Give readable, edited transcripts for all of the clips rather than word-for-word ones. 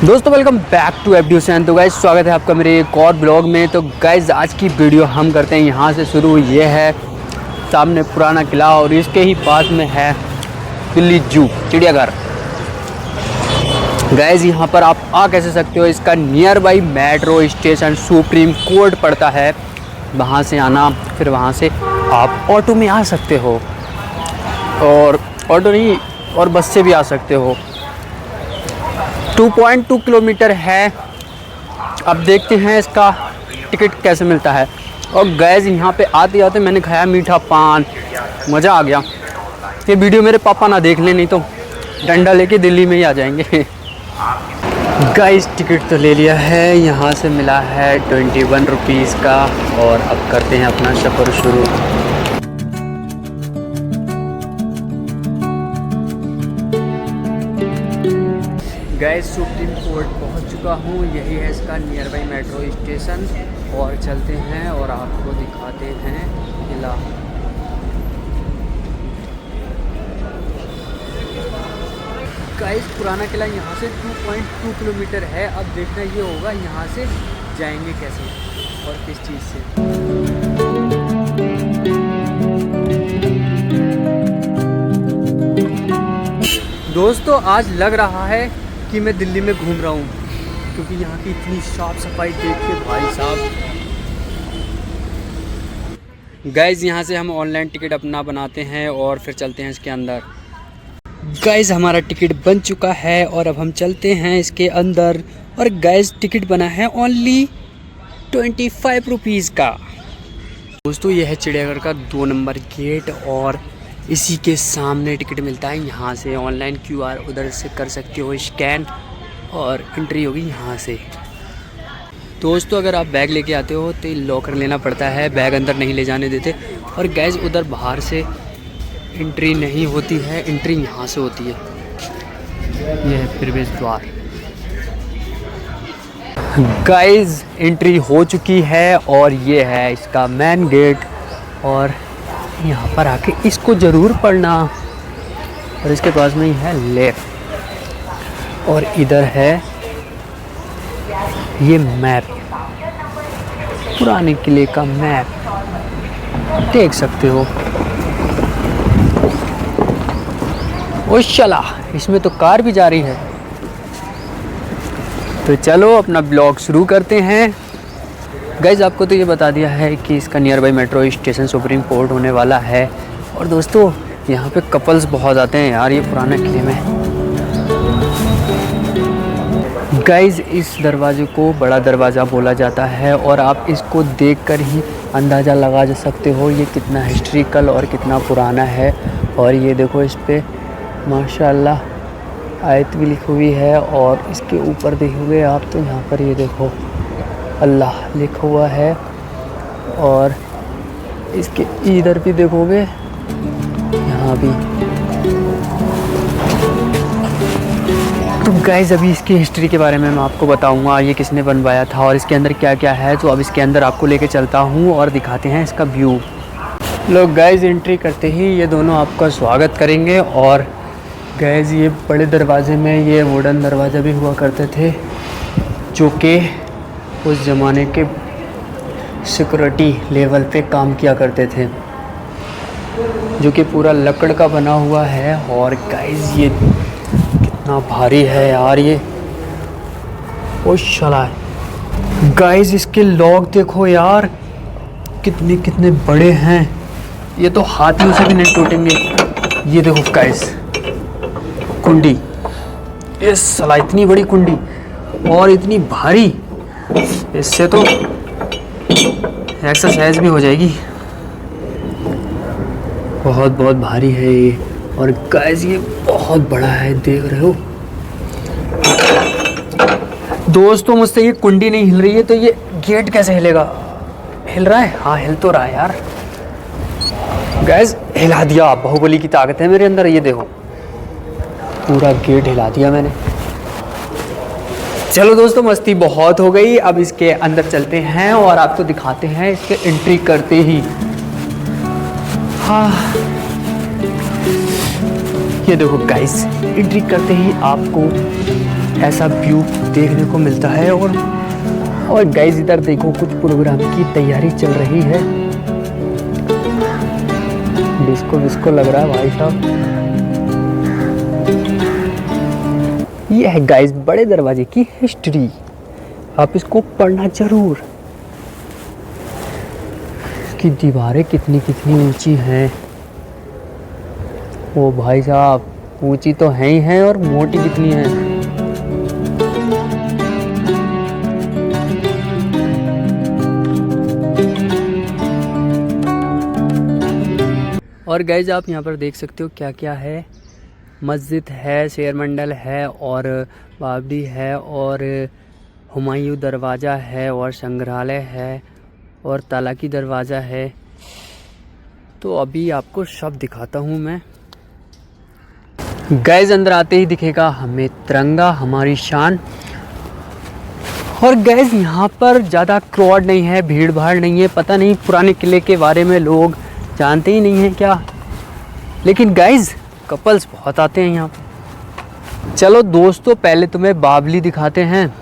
दोस्तों welcome back to FD Hussain. तो guys स्वागत है आपका मेरे एक और ब्लॉग में। तो गाइज आज की वीडियो हम करते हैं यहाँ से शुरू। ये है सामने पुराना किला और इसके ही पास में है दिल्ली जू चिड़ियाघर। गाइज यहाँ पर आप आ कैसे सकते हो, इसका near by metro station supreme court पड़ता है, वहाँ से आना। फिर वहाँ से आप ऑटो में आ सकते हो, और ऑटो नहीं और बस से भी आ सकते हो। 2.2 किलोमीटर है। अब देखते हैं इसका टिकट कैसे मिलता है। और गैस यहाँ पे आते आते मैंने खाया मीठा पान, मज़ा आ गया। ये वीडियो मेरे पापा ना देख लें, नहीं तो डंडा लेके दिल्ली में ही आ जाएंगे। गाइस टिकट तो ले लिया है, यहाँ से मिला है 21 रुपीज़ का। और अब करते हैं अपना सफ़र शुरू। गाइस सुप्रीम कोर्ट पहुंच चुका हूँ। यही है इसका नियर बाई मेट्रो स्टेशन। और चलते हैं और आपको दिखाते हैं किला। गाइस पुराना किला यहाँ से 2.2 किलोमीटर है। अब देखना ये होगा यहाँ से जाएंगे कैसे और किस चीज़ से। दोस्तों आज लग रहा है कि मैं दिल्ली में घूम रहा हूँ, क्योंकि यहाँ की इतनी साफ़ सफाई देख के भाई साहब। गाइस यहाँ से हम ऑनलाइन टिकट अपना बनाते हैं और फिर चलते हैं इसके अंदर। गाइस हमारा टिकट बन चुका है और अब हम चलते हैं इसके अंदर। और गाइस टिकट बना है ओनली 25 रुपीज़ का। दोस्तों यह है चिड़ियाघर का 2 नंबर गेट और इसी के सामने टिकट मिलता है। यहाँ से ऑनलाइन QR उधर से कर सकते हो स्कैन और एंट्री होगी यहाँ से। दोस्तों अगर आप बैग लेके आते हो तो लॉकर लेना पड़ता है, बैग अंदर नहीं ले जाने देते। और गैस उधर बाहर से एंट्री नहीं होती है, एंट्री यहाँ से होती है। यह है प्रवेश द्वार। गाइस एंट्री हो चुकी है और ये है इसका मेन गेट। और यहाँ पर आके इसको ज़रूर पढ़ना। और इसके पास में ही है लेफ्ट। और इधर है ये मैप, पुराने किले का मैप देख सकते हो। ओ चला, इसमें तो कार भी जा रही है। तो चलो अपना ब्लॉग शुरू करते हैं। गाइज आपको तो ये बता दिया है कि इसका near by metro station supreme court होने वाला है। और दोस्तों यहाँ पे कपल्स बहुत आते हैं यार, ये पुराने किले में। गाइज इस दरवाजे को बड़ा दरवाज़ा बोला जाता है और आप इसको देखकर ही अंदाज़ा लगा सकते हो ये कितना हिस्ट्रिकल और कितना पुराना है। और ये देखो इस पर माशाल्लाह आयत भी लिखी हुई है। और इसके ऊपर देखोगे आप तो यहाँ पर ये देखो अल्लाह लिखा हुआ है। और इसके इधर भी देखोगे यहाँ भी। तो गाइज़ अभी इसकी हिस्ट्री के बारे में मैं आपको बताऊंगा, ये किसने बनवाया था और इसके अंदर क्या क्या है। तो अब इसके अंदर आपको लेके चलता हूँ और दिखाते हैं इसका व्यू। लोग गाइज़ एंट्री करते ही ये दोनों आपका स्वागत करेंगे। और गाइज़ ये बड़े दरवाजे में ये वुडन दरवाज़ा भी हुआ करते थे, जो कि उस ज़माने के सिक्योरिटी लेवल पे काम किया करते थे, जो कि पूरा लकड़ का बना हुआ है। और गाइस ये कितना भारी है यार ये, ओ शाला। गाइस इसके लॉक देखो यार कितने कितने बड़े हैं, ये तो हाथियों से भी नहीं टूटेंगे। ये देखो गाइस कुंडी, ये साला इतनी बड़ी कुंडी और इतनी भारी, इससे तो एक्सरसाइज भी हो जाएगी। बहुत बहुत भारी है ये। और गाइस ये बहुत बड़ा है, देख रहे हो। दोस्तों मुझसे ये कुंडी नहीं हिल रही है, तो ये गेट कैसे हिलेगा? हिल रहा है? हाँ हिल तो रहा है यार। गाइस हिला दिया, बाहुबली की ताकत है मेरे अंदर। ये देखो पूरा गेट हिला दिया मैंने। चलो दोस्तों मस्ती बहुत हो गई, अब इसके अंदर चलते हैं और आपको दिखाते हैं इसके एंट्री करते ही। हाँ ये देखो गाइस एंट्री करते ही आपको ऐसा व्यू देखने को मिलता है। और गाइस इधर देखो कुछ प्रोग्राम की तैयारी चल रही है। डिस्को विस्को लग रहा है भाई साहब। ये है गाइस बड़े दरवाजे की हिस्ट्री, आप इसको पढ़ना जरूर। इसकी दीवारें कितनी कितनी ऊंची हैं। ओ भाई साहब, ऊंची तो है ही है और मोटी कितनी है। और गाइज आप यहाँ पर देख सकते हो क्या क्या है। मस्जिद है, शेर मंडल है और बावड़ी है और हुमायूं दरवाज़ा है और संग्रहालय है और ताला की दरवाज़ा है। तो अभी आपको सब दिखाता हूँ मैं। गाइज अंदर आते ही दिखेगा हमें तिरंगा, हमारी शान। और गाइज यहाँ पर ज़्यादा क्राउड नहीं है, भीड़ भाड़ नहीं है। पता नहीं पुराने किले के बारे में लोग जानते ही नहीं हैं क्या, लेकिन गाइज कपल्स बहुत आते हैं यहाँ पर। चलो दोस्तों पहले तुम्हें बावली दिखाते हैं।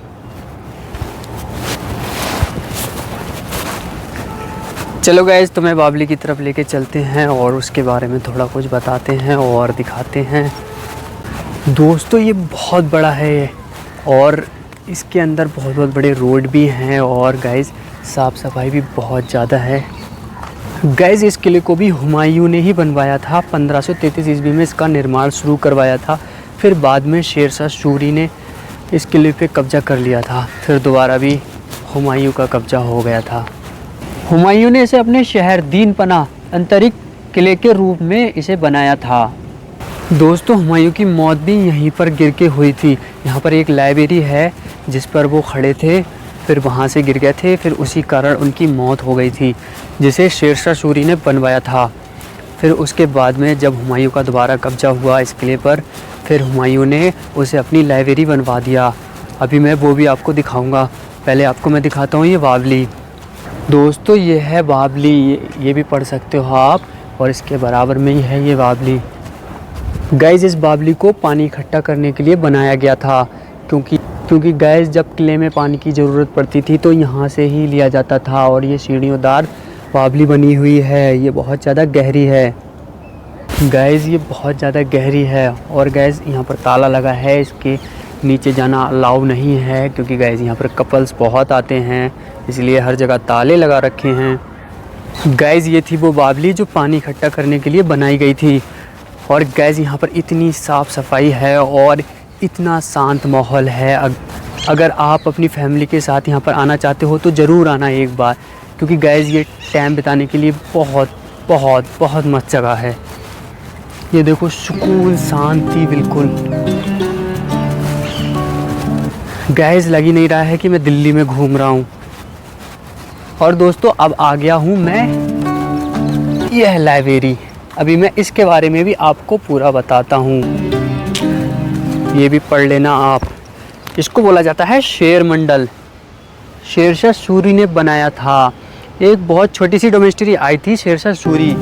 चलो गाइज तुम्हें बावली की तरफ लेके चलते हैं और उसके बारे में थोड़ा कुछ बताते हैं और दिखाते हैं। दोस्तों ये बहुत बड़ा है और इसके अंदर बहुत बहुत बड़े रोड भी हैं और गाइज साफ़ सफाई भी बहुत ज़्यादा है। गाइज इस किले को भी हुमायूं ने ही बनवाया था। 1533 ईस्वी में इसका निर्माण शुरू करवाया था। फिर बाद में शेरशाह सूरी ने इस किले पे कब्जा कर लिया था। फिर दोबारा भी हुमायूं का कब्जा हो गया था। हुमायूं ने इसे अपने शहर दीन पना अंतरिक्ष किले के रूप में इसे बनाया था। दोस्तों हुमायूं की मौत भी यहीं पर गिर के हुई थी। यहाँ पर एक लाइब्रेरी है जिस पर वो खड़े थे, फिर वहाँ से गिर गए थे, फिर उसी कारण उनकी मौत हो गई थी, जिसे शेरशाह सूरी ने बनवाया था। फिर उसके बाद में जब हुमायूं का दोबारा कब्जा हुआ इस किले पर, फिर हुमायूं ने उसे अपनी लाइब्रेरी बनवा दिया। अभी मैं वो भी आपको दिखाऊंगा। पहले आपको मैं दिखाता हूँ ये बावली। दोस्तों ये है बावली, ये भी पढ़ सकते हो आप, और इसके बराबर में ही है ये बावली। गाइस इस बावली को पानी इकट्ठा करने के लिए बनाया गया था, क्योंकि गाइस जब किले में पानी की ज़रूरत पड़ती थी तो यहाँ से ही लिया जाता था। और ये सीढ़ियोंदार बावली बनी हुई है, ये बहुत ज़्यादा गहरी है। गाइस ये बहुत ज़्यादा गहरी है और गाइस यहाँ पर ताला लगा है, इसके नीचे जाना अलाउ नहीं है, क्योंकि गाइस यहाँ पर कपल्स बहुत आते हैं, इसलिए हर जगह ताले लगा रखे हैं। गाइस ये थी वो बावली जो पानी इकट्ठा करने के लिए बनाई गई थी। और गाइस यहाँ पर इतनी साफ़ सफाई है और इतना शांत माहौल है। अगर आप अपनी फैमिली के साथ यहाँ पर आना चाहते हो तो ज़रूर आना एक बार, क्योंकि गाइस ये टाइम बिताने के लिए बहुत बहुत बहुत मस्त जगह है। ये देखो सुकून, शांति बिल्कुल। गाइस लग ही नहीं रहा है कि मैं दिल्ली में घूम रहा हूँ। और दोस्तों अब आ गया हूँ मैं, यह है लाइब्रेरी। अभी मैं इसके बारे में भी आपको पूरा बताता हूँ, ये भी पढ़ लेना आप। इसको बोला जाता है शेर मंडल। शेरशाह सूरी ने बनाया था। एक बहुत छोटी सी डोमेस्ट्री आई थी शेरशाह सूरी।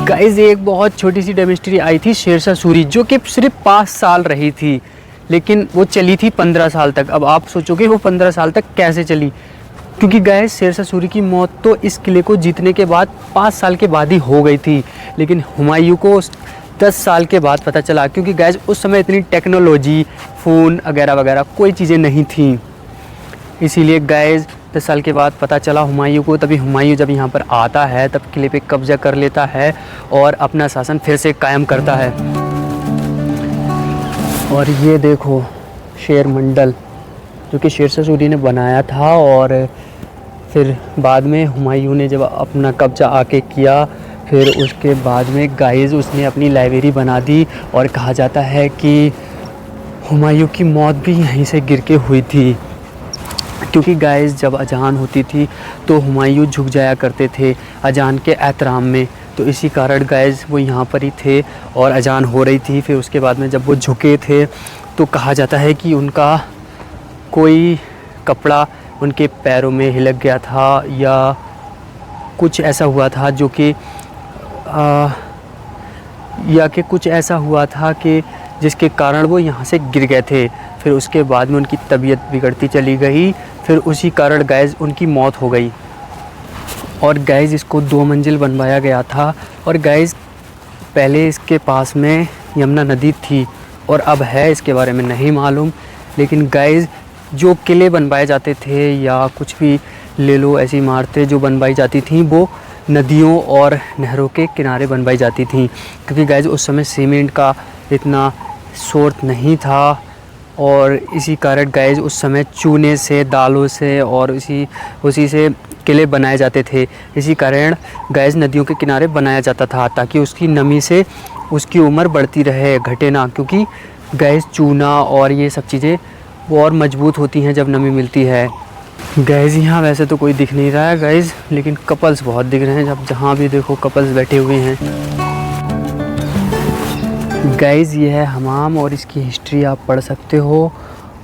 गाइस एक बहुत छोटी सी डोमेस्ट्री आई थी शेरशाह सूरी, जो कि सिर्फ 5 साल रही थी, लेकिन वो चली थी 15 साल तक। अब आप सोचोगे वो 15 साल तक कैसे चली, क्योंकि गाइस शेरशाह सूरी की मौत तो इस किले को जीतने के बाद 5 साल के बाद ही हो गई थी, लेकिन हुमायूं को 10 साल के बाद पता चला, क्योंकि गाइस उस समय इतनी टेक्नोलॉजी, फ़ोन वगैरह वगैरह कोई चीज़ें नहीं थी। इसीलिए गाइस 10 साल के बाद पता चला हुमायूं को। तभी हुमायूं जब यहाँ पर आता है तब किले पे कब्जा कर लेता है और अपना शासन फिर से कायम करता है। और ये देखो शेर मंडल, जो कि शेरशाह सूरी ने बनाया था। और फिर बाद में हुमायूं ने जब अपना कब्जा आके किया, फिर उसके बाद में गाइस उसने अपनी लाइब्रेरी बना दी। और कहा जाता है कि हुमायूं की मौत भी यहीं से गिर के हुई थी, क्योंकि गाइस जब अजान होती थी तो हुमायूं झुक जाया करते थे अजान के एहतराम में, तो इसी कारण गाइस वो यहाँ पर ही थे और अजान हो रही थी। फिर उसके बाद में जब वो झुके थे तो कहा जाता है कि उनका कोई कपड़ा उनके पैरों में हिलक गया था या कुछ ऐसा हुआ था, जो कि कुछ ऐसा हुआ था कि जिसके कारण वो यहाँ से गिर गए थे। फिर उसके बाद में उनकी तबीयत बिगड़ती चली गई, फिर उसी कारण गाइस उनकी मौत हो गई। और गाइस इसको 2 मंजिल बनवाया गया था। और गाइस पहले इसके पास में यमुना नदी थी और अब है इसके बारे में नहीं मालूम। लेकिन गाइस जो किले बनवाए जाते थे या कुछ भी ले लो, ऐसी इमारतें जो बनवाई जाती थीं वो नदियों और नहरों के किनारे बनवाई जाती थीं, क्योंकि गाइस उस समय सीमेंट का इतना स्रोत नहीं था। और इसी कारण गाइस उस समय चूने से, दालों से और उसी से किले बनाए जाते थे। इसी कारण गाइस नदियों के किनारे बनाया जाता था, ताकि उसकी नमी से उसकी उम्र बढ़ती रहे, घटे ना। क्योंकि गाइस चूना और ये सब चीज़ें वो और मजबूत होती हैं जब नमी मिलती है। गाइस यहाँ वैसे तो कोई दिख नहीं रहा है गाइस, लेकिन कपल्स बहुत दिख रहे हैं। जब जहाँ भी देखो कपल्स बैठे हुए हैं। गाइस ये है हमाम और इसकी हिस्ट्री आप पढ़ सकते हो।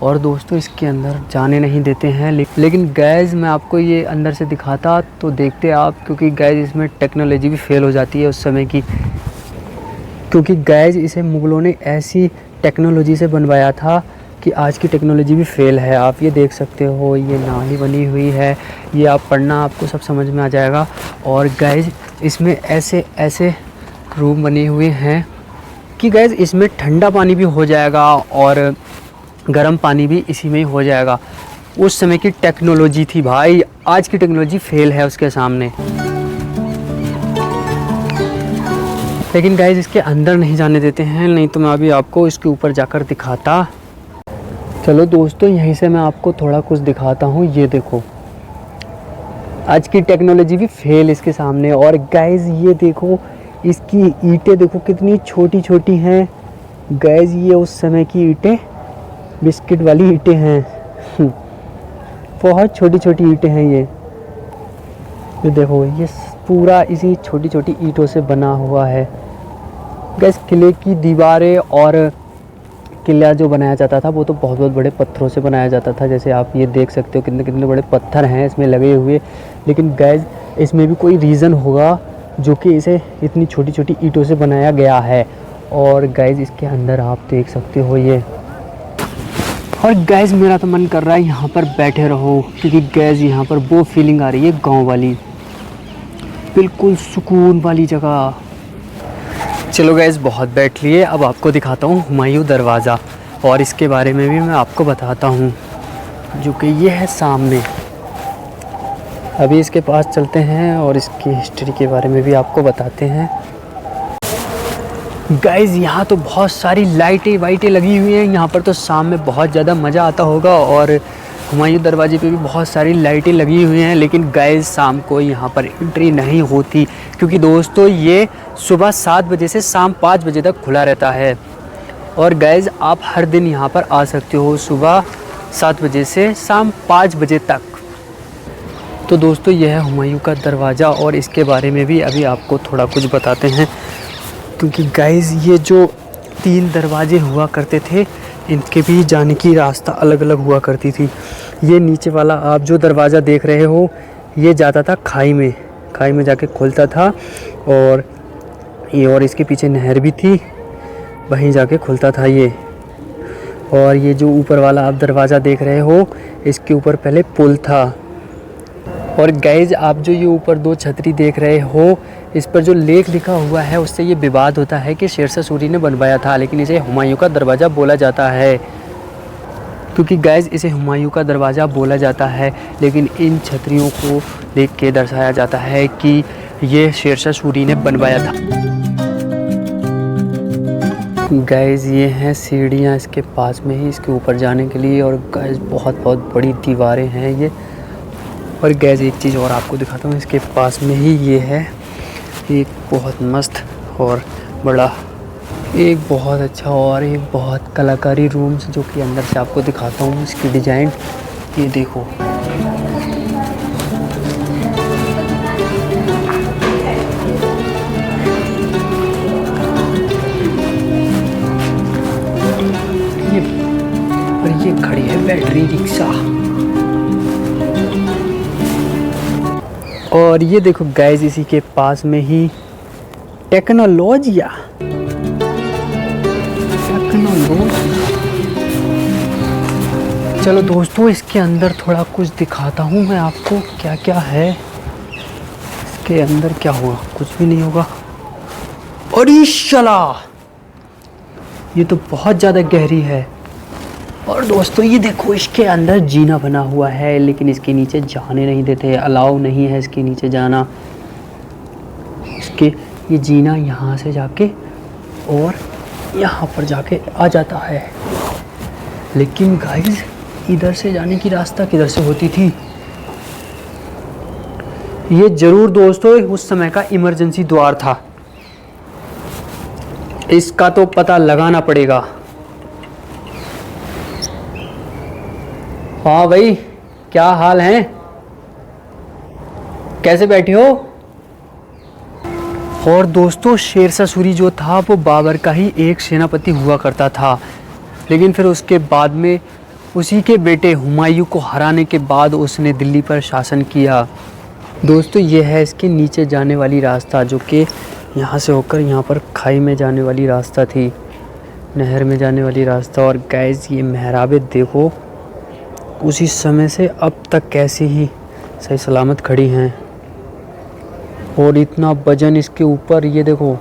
और दोस्तों इसके अंदर जाने नहीं देते हैं, लेकिन गाइस मैं आपको ये अंदर से दिखाता तो देखते आप, क्योंकि गाइस इसमें टेक्नोलॉजी भी फेल हो जाती है उस समय की। क्योंकि गाइस इसे मुग़लों ने ऐसी टेक्नोलॉजी से बनवाया था कि आज की टेक्नोलॉजी भी फेल है। आप ये देख सकते हो, ये नाली बनी हुई है, ये आप पढ़ना आपको सब समझ में आ जाएगा। और गाइस इसमें ऐसे ऐसे रूम बने हुए हैं कि गाइस इसमें ठंडा पानी भी हो जाएगा और गर्म पानी भी इसी में ही हो जाएगा। उस समय की टेक्नोलॉजी थी भाई, आज की टेक्नोलॉजी फेल है उसके सामने। लेकिन गाइस इसके अंदर नहीं जाने देते हैं, नहीं तो मैं अभी आपको इसके ऊपर जाकर दिखाता। चलो दोस्तों यहीं से मैं आपको थोड़ा कुछ दिखाता हूँ। ये देखो आज की टेक्नोलॉजी भी फेल इसके सामने। और गाइस ये देखो इसकी ईंटें देखो कितनी छोटी छोटी हैं। गाइस ये उस समय की ईंटें, बिस्किट वाली ईंटें हैं। बहुत छोटी छोटी ईंटें हैं ये देखो, ये पूरा इसी छोटी छोटी ईंटों से बना हुआ है। गाइस किले की दीवारें और किला जो बनाया जाता था वो तो बहुत बहुत बड़े पत्थरों से बनाया जाता था। जैसे आप ये देख सकते हो कितने कितने बड़े पत्थर हैं इसमें लगे हुए। लेकिन गाइस इसमें भी कोई रीज़न होगा जो कि इसे इतनी छोटी छोटी ईंटों से बनाया गया है। और गाइस इसके अंदर आप देख सकते हो ये। और गाइस मेरा तो मन कर रहा है यहाँ पर बैठे रहो, क्योंकि गाइस यहाँ पर वो फीलिंग आ रही है गाँव वाली, बिल्कुल सुकून वाली जगह। चलो गाइस बहुत बैठ लिए, अब आपको दिखाता हूँ हुमायूं दरवाज़ा और इसके बारे में भी मैं आपको बताता हूँ, जो कि ये है सामने। अभी इसके पास चलते हैं और इसकी हिस्ट्री के बारे में भी आपको बताते हैं। गाइस यहाँ तो बहुत सारी लाइटें वाइटें लगी हुई हैं, यहाँ पर तो शाम में बहुत ज़्यादा मज़ा आता होगा। और हुमायूं दरवाजे पे भी बहुत सारी लाइटें लगी हुई हैं। लेकिन गाइस शाम को यहाँ पर एंट्री नहीं होती, क्योंकि दोस्तों ये सुबह 7 बजे से शाम 5 बजे तक खुला रहता है। और गाइस आप हर दिन यहाँ पर आ सकते हो सुबह 7 बजे से शाम 5 बजे तक। तो दोस्तों यह है हुमायूं का दरवाज़ा और इसके बारे में भी अभी आपको थोड़ा कुछ बताते हैं। क्योंकि गाइस ये जो 3 दरवाजे हुआ करते थे, इनके भी जाने की रास्ता अलग अलग हुआ करती थी। ये नीचे वाला आप जो दरवाज़ा देख रहे हो, ये जाता था खाई में जाके खुलता था। और इसके पीछे नहर भी थी, वहीं जाके खुलता था ये। और ये जो ऊपर वाला आप दरवाज़ा देख रहे हो, इसके ऊपर पहले पुल था। और गाइस आप जो ये ऊपर 2 छतरी देख रहे हो, इस पर जो लेख लिखा हुआ है उससे ये विवाद होता है कि शेरशाह सूरी ने बनवाया था, लेकिन इसे हुमायूं का दरवाज़ा बोला जाता है। क्योंकि गाइस इसे हुमायूं का दरवाज़ा बोला जाता है, लेकिन इन छतरियों को देख के दर्शाया जाता है कि ये शेरशाह सूरी ने बनवाया था। गाइस ये हैं सीढ़ियाँ इसके पास में ही इसके ऊपर जाने के लिए। और गाइस बहुत बड़ी दीवारें हैं ये। और गाइस एक चीज़ और आपको दिखाता हूँ, इसके पास में ही ये है एक बहुत मस्त और बड़ा, एक बहुत अच्छा और एक बहुत कलाकारी रूम्स, जो कि अंदर से आपको दिखाता हूँ इसकी डिज़ाइन। ये देखो ये खड़ी है बैटरी रिक्शा। और ये देखो गाइस इसी के पास में ही टेक्नोलॉजिया चलो दोस्तों, इसके अंदर थोड़ा कुछ दिखाता हूँ मैं आपको क्या क्या है। इसके अंदर क्या हुआ, कुछ भी नहीं होगा। और ईशाला, ये तो बहुत ज़्यादा गहरी है। और दोस्तों ये देखो, इसके अंदर जीना बना हुआ है, लेकिन इसके नीचे जाने नहीं देते, अलाउ नहीं है इसके नीचे जाना। इसके ये जीना यहाँ से जाके और यहाँ पर जाके आ जाता है। लेकिन गाइस, इधर से जाने की रास्ता किधर से होती थी? ये जरूर दोस्तों उस समय का इमरजेंसी द्वार था। इसका तो पता लगाना पड़ेगा। हाँ भाई, क्या हाल है, कैसे बैठे हो? और दोस्तों, शेरशाह सूरी जो था वो बाबर का ही एक सेनापति हुआ करता था, लेकिन फिर उसके बाद में उसी के बेटे हुमायूं को हराने के बाद उसने दिल्ली पर शासन किया। दोस्तों ये है इसके नीचे जाने वाली रास्ता, जो कि यहाँ से होकर यहाँ पर खाई में जाने वाली रास्ता थी, नहर में जाने वाली रास्ता। और गैस ये मेहराबें देखो, उसी समय से अब तक कैसे ही सही सलामत खड़ी हैं। और इतना वजन इसके ऊपर, ये देखो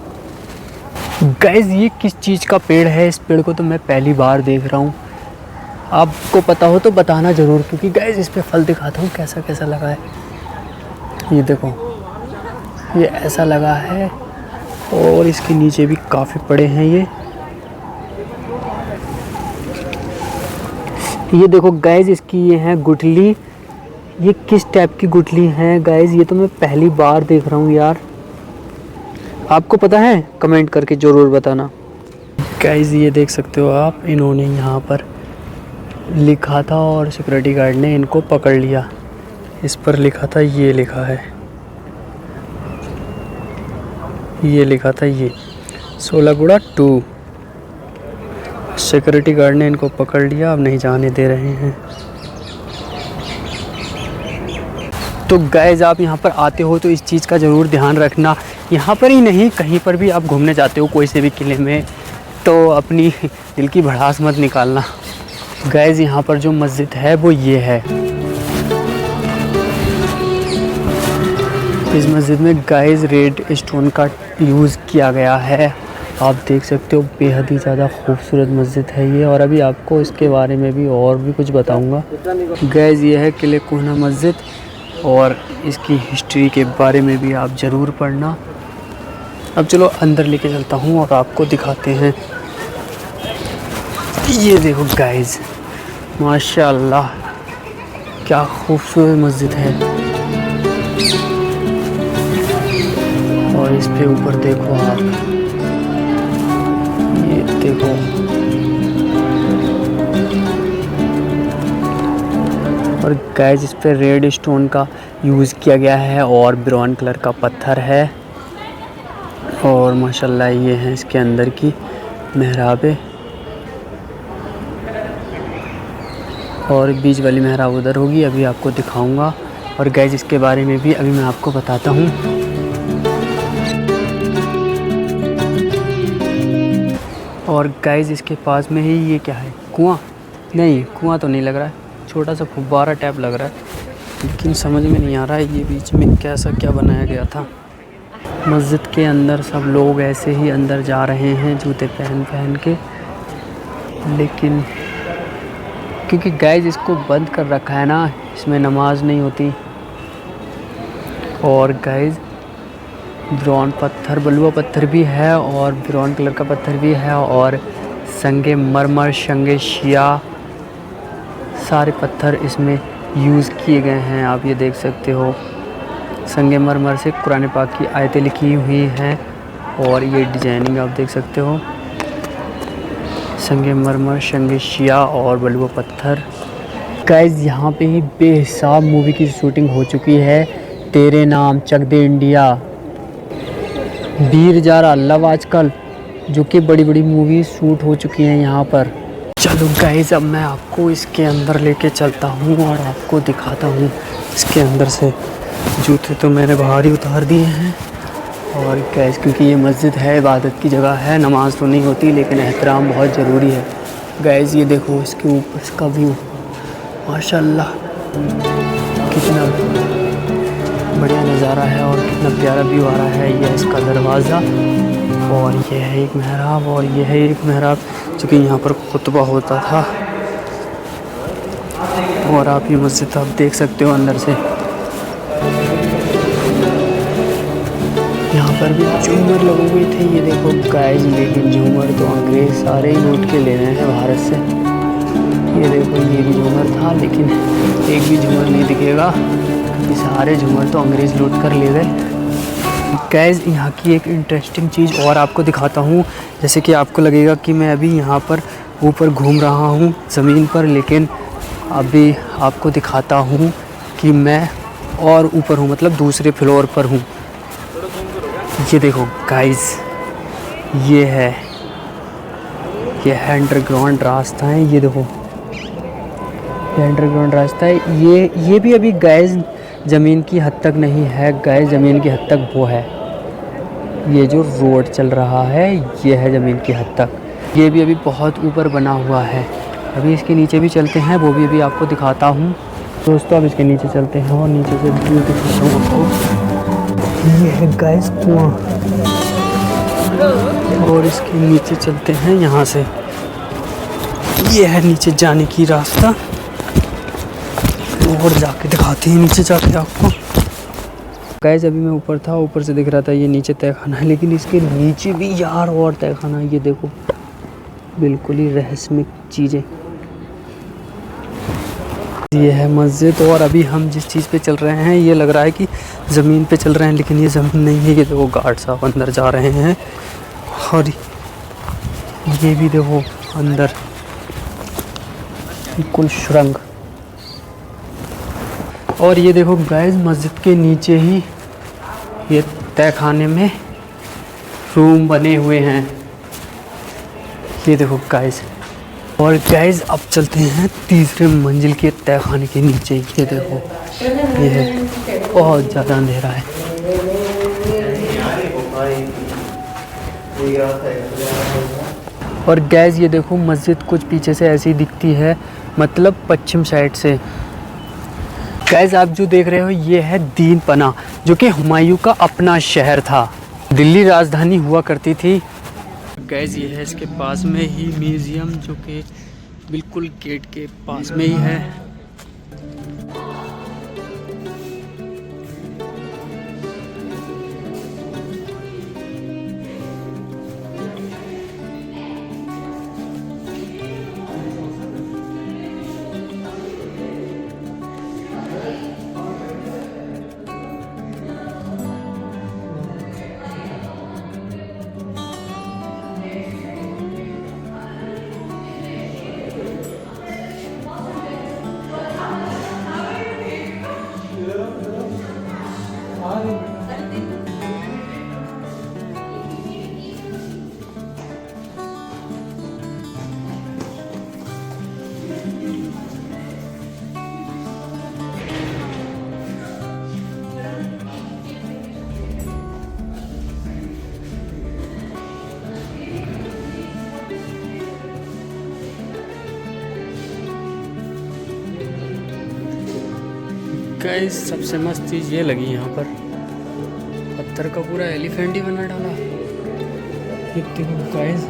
गैस, ये किस चीज़ का पेड़ है? इस पेड़ को तो मैं पहली बार देख रहा हूँ। आपको पता हो तो बताना ज़रूर, क्योंकि गैस इस पे फल दिखाता हूँ कैसा कैसा लगा है। ये देखो, ये ऐसा लगा है, और इसके नीचे भी काफ़ी पड़े हैं ये देखो गैस, इसकी ये है गुठली। ये किस टाइप की गुठली है गैस? ये तो मैं पहली बार देख रहा हूँ यार। आपको पता है? कमेंट करके ज़रूर बताना। गैस ये देख सकते हो आप, इन्होंने यहाँ पर लिखा था और सिक्योरिटी गार्ड ने इनको पकड़ लिया। इस पर लिखा था, ये लिखा है, ये लिखा था, ये 16 गुड़ा 2। सिक्योरिटी गार्ड ने इनको पकड़ लिया, अब नहीं जाने दे रहे हैं। तो गाइस, आप यहाँ पर आते हो तो इस चीज़ का ज़रूर ध्यान रखना। यहाँ पर ही नहीं, कहीं पर भी आप घूमने जाते हो कोई से भी किले में, तो अपनी दिल की भड़ास मत निकालना। गाइस यहाँ पर जो मस्जिद है वो ये है। इस मस्जिद में गाइस रेड स्टोन का यूज़ किया गया है। आप देख सकते हो, बेहद ही ज़्यादा खूबसूरत मस्जिद है ये। और अभी आपको इसके बारे में भी और भी कुछ बताऊंगा। गाइस ये है किले कोहना मस्जिद, और इसकी हिस्ट्री के बारे में भी आप ज़रूर पढ़ना। अब चलो अंदर लेके चलता हूँ और आपको दिखाते हैं। ये देखो गाइस, माशाल्लाह क्या खूबसूरत मस्जिद है। और इस पे ऊपर देखो आप, ये देखो, और गाइस इस पे रेड स्टोन का यूज़ किया गया है और ब्राउन कलर का पत्थर है। और माशाल्लाह ये है इसके अंदर की मेहराबें, और बीच वाली मेहराब उधर होगी, अभी आपको दिखाऊंगा। और गाइस इसके बारे में भी अभी मैं आपको बताता हूँ। और गाइस इसके पास में ही ये क्या है, कुआं? नहीं, कुआं तो नहीं लग रहा है, छोटा सा फुब्बारा टाइप लग रहा है, लेकिन समझ में नहीं आ रहा है ये बीच में कैसा क्या बनाया गया था। मस्जिद के अंदर सब लोग ऐसे ही अंदर जा रहे हैं जूते पहन पहन के, लेकिन क्योंकि गाइस इसको बंद कर रखा है ना, इसमें नमाज नहीं होती। और गाइस ब्राउन पत्थर, बलुआ पत्थर भी है और ब्राउन कलर का पत्थर भी है, और संगे मरमर, संगे शिया, सारे पत्थर इसमें यूज़ किए गए हैं। आप ये देख सकते हो, संगे मरमर से कुरान पाक की आयतें लिखी हुई हैं, और ये डिजाइनिंग आप देख सकते हो, संगे मरमर, संगे शिया और बलुआ पत्थर। गाइस यहाँ पे ही बेहिसाब मूवी की शूटिंग हो चुकी है। तेरे नाम, चक दे इंडिया, वीर जारा, लव आजकल, जो कि बड़ी बड़ी मूवी शूट हो चुकी हैं यहाँ पर। चलो गाइस, अब मैं आपको इसके अंदर लेके चलता हूँ और आपको दिखाता हूँ इसके अंदर से। जूते तो मैंने बाहर ही उतार दिए हैं। और गाइस क्योंकि ये मस्जिद है, इबादत की जगह है, नमाज तो नहीं होती लेकिन एहतराम बहुत ज़रूरी है। गाइस ये देखो इसके ऊपर इसका व्यू, माशाल्लाह कितना बढ़िया नज़ारा है और कितना प्यारा व्यू आ रहा है। ये इसका दरवाज़ा और ये है एक महराब और ये है एक महराब जो कि यहाँ पर खुतबा होता था। और आप ये मस्जिद आप देख सकते हो अंदर से। यहाँ पर भी झूमर लगे हुए थे, ये देखो गाइस। लेकिन झूमर तो अंग्रेज़ सारे ही लूट के ले रहे हैं भारत से। ये देखो ये भी झूमर था लेकिन एक भी झूमर नहीं दिखेगा क्योंकि सारे झूमर तो अंग्रेज़ लूट कर ले गए। गाइस यहाँ की एक इंटरेस्टिंग चीज़ और आपको दिखाता हूँ। जैसे कि आपको लगेगा कि मैं अभी यहाँ पर ऊपर घूम रहा हूँ ज़मीन पर, लेकिन अभी आपको दिखाता हूँ कि मैं और ऊपर हूँ, मतलब दूसरे फ्लोर पर हूँ। ये देखो गाइस, ये है अंडरग्राउंड रास्ता है। ये देखो ये अंडरग्राउंड रास्ता है। ये भी अभी गाइस ज़मीन की हद तक नहीं है गाइस, ज़मीन की हद तक वो है। ये जो रोड चल रहा है ये है ज़मीन की हद तक। ये भी अभी बहुत ऊपर बना हुआ है। अभी इसके नीचे भी चलते हैं, वो भी अभी आपको दिखाता हूँ दोस्तों। अब इसके नीचे चलते हैं और नीचे से व्यू दिखाता हूँ आपको। ये है गाइस कुआं और इसके नीचे चलते हैं यहाँ से। ये है नीचे जाने की रास्ता और जाके दिखाते हैं नीचे जाके आपको। गाइस अभी मैं ऊपर था, ऊपर से दिख रहा था ये नीचे तहखाना है, लेकिन इसके नीचे भी यार और तहखाना है। ये देखो बिल्कुल ही रहस्यमय चीज़ें। ये है मस्जिद और अभी हम जिस चीज़ पे चल रहे हैं ये लग रहा है कि ज़मीन पे चल रहे हैं, लेकिन ये ज़मीन नहीं है। ये देखो गार्ड साहब अंदर जा रहे हैं और ये भी देखो अंदर बिल्कुल सुरंग। और ये देखो गाइस मस्जिद के नीचे ही ये तहखाने में रूम बने हुए हैं। ये देखो गाइस। और गाइस अब चलते हैं तीसरे मंजिल के तहखाने के नीचे। ये देखो ये है बहुत ज़्यादा अंधेरा है। और गाइस ये देखो मस्जिद कुछ पीछे से ऐसी दिखती है, मतलब पश्चिम साइड से। गाइस आप जो देख रहे हो ये है दीन पना, जो कि हुमायूं का अपना शहर था। दिल्ली राजधानी हुआ करती थी। गाइस ये है इसके पास में ही म्यूज़ियम, जो कि बिल्कुल गेट के पास में ही है। गाइस सबसे मस्त चीज़ ये लगी यहाँ पर, पत्थर का पूरा एलिफेंट ही बना डाला। ये देखो गाइस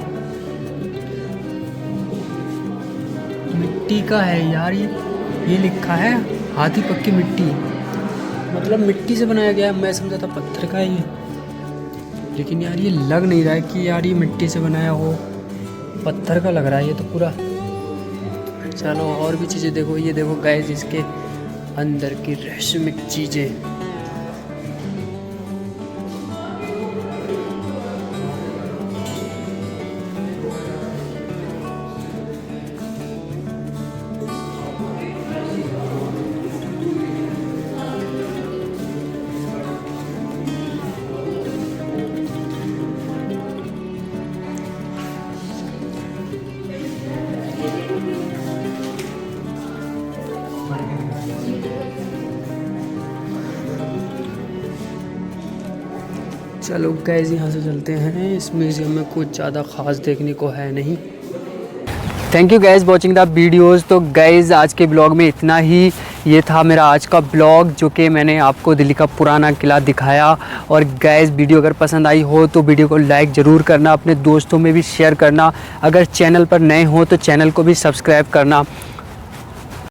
मिट्टी का है यार। ये लिखा है हाथी पक्की मिट्टी, मतलब मिट्टी से बनाया गया है। मैं समझा था पत्थर का है ये, लेकिन यार ये लग नहीं रहा है कि यार ये मिट्टी से बनाया हो, पत्थर का लग रहा है ये तो पूरा। चलो और भी चीज़ें देखो। ये देखो गाइस इसके अंदर की रहस्यमय चीज़ें। चलो गाइस यहाँ से चलते हैं। इस म्यूज़ियम में कुछ ज़्यादा ख़ास देखने को है नहीं। Thank you guys watching the videos. तो गाइज़ आज के ब्लॉग में इतना ही। ये था मेरा आज का ब्लॉग जो कि मैंने आपको दिल्ली का पुराना किला दिखाया। और गाइज़ वीडियो अगर पसंद आई हो तो वीडियो को लाइक ज़रूर करना, अपने दोस्तों में भी शेयर करना। अगर चैनल पर नए हो तो चैनल को भी सब्सक्राइब करना।